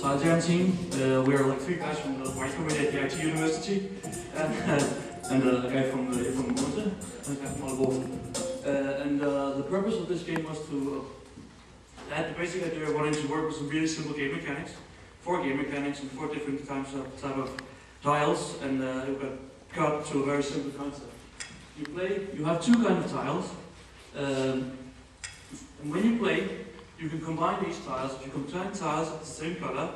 Tile Jam team. We're like 3 guys from the White Committee at the IT University, and a guy from Monte, and a guy from Aalborg. And the purpose of this game was to add the basic idea of wanting to work with some really simple game mechanics, 4 game mechanics and 4 different type of tiles, and it got cut to a very simple concept. You have 2 kinds of tiles, and when you play, you can combine these tiles. If you combine tiles of the same color,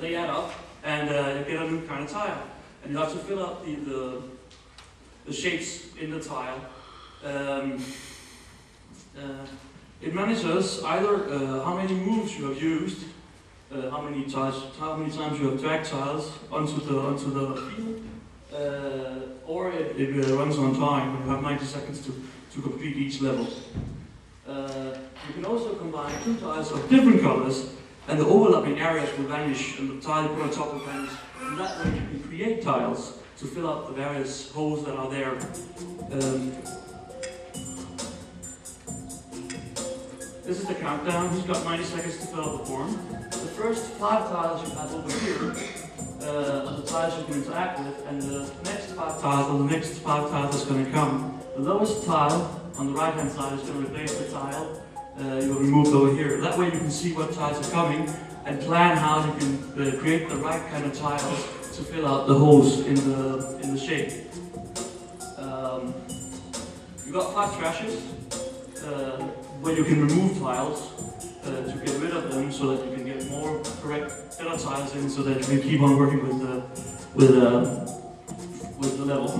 they add up, and you get a new kind of tile. And you have to fill out the shapes in the tile. It monitors either how many moves you have used, how many times you have dragged tiles onto the field, or it runs on time. You have 90 seconds to complete each level. You can also combine 2 tiles of different colors, and the overlapping areas will vanish, and the tile you put on top will vanish. And that way you can create tiles to fill out the various holes that are there. This is the countdown. He's got 90 seconds to fill out the form. The first 5 tiles you have over here are the tiles you can interact with, and the next 5 tiles are the next 5 tiles that's going to come. The lowest tile on the right hand side is going to replace the tile you removed over here. That way you can see what tiles are coming and plan how you can create the right kind of tiles to fill out the holes in the shape. You've got 5 trashes where you can remove tiles to get rid of them so that you can get more correct better tiles in, so that you can keep on working with the level.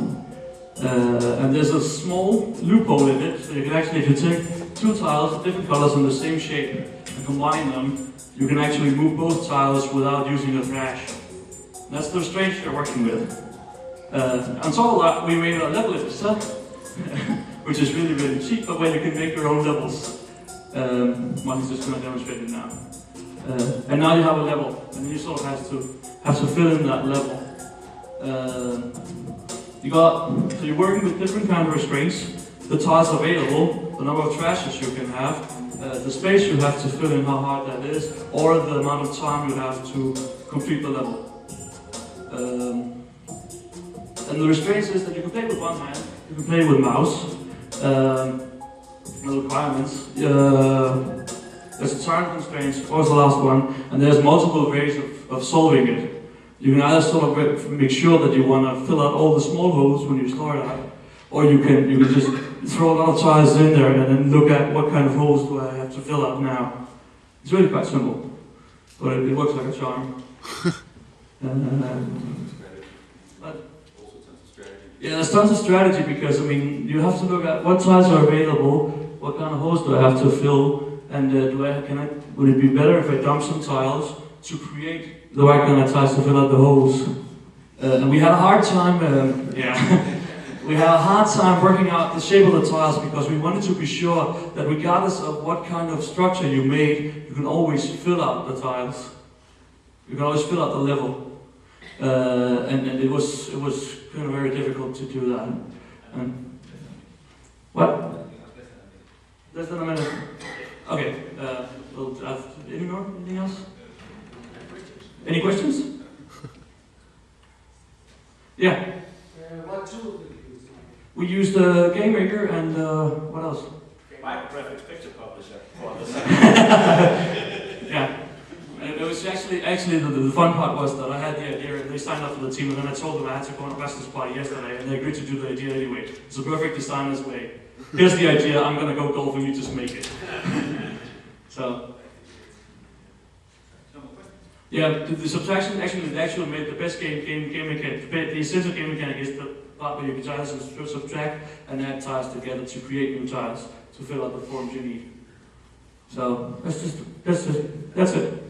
And there's a small loophole in it, so you can actually, if you take 2 tiles of different colors in the same shape and combine them, you can actually move both tiles without using a trash. And that's the restraint you're working with. On top of that, we made a level editor, which is really, really cheap, but where you can make your own levels. Martin's just going to demonstrate it now. And now you have a level, and you sort of have to fill in that level. So you're working with different kind of restraints, the tiles available, the number of trashes you can have, the space you have to fill in, how hard that is, or the amount of time you have to complete the level. And the restraints is that you can play with one hand, you can play with mouse. The requirements. There's a time constraints, of course the last one, and there's multiple ways of solving it. You can either sort of make sure that you want to fill out all the small holes when you start out, or you can just throw a lot of tiles in there and then look at what kind of holes do I have to fill out now. It's really quite simple, but it works like a charm. Yeah, there's tons of strategy, because I mean you have to look at what tiles are available, what kind of holes do I have to fill, and would it be better if I dump some tiles to create the right kind of tiles to fill out the holes? And we had a hard time, we had a hard time working out the shape of the tiles, because we wanted to be sure that regardless of what kind of structure you made, you can always fill out the tiles. You can always fill out the level. And it was kind of very difficult to do that. What? Less than a minute. Okay. Anything else? Any questions? Yeah. What tool did you use? We used Game Maker and what else? Graphics picture publisher. Yeah. It was actually the fun part was that I had the idea, and they signed up for the team, and then I told them I had to go on a Western's party yesterday, and they agreed to do the idea anyway. It's a perfect designer's way. Here's the idea, I'm gonna go golf and you just make it. So. Yeah, the subtraction actually made the best game mechanic. The essential game mechanic is the part where you can try to subtract and add tiles together to create new tiles to fill out the forms you need. So that's it.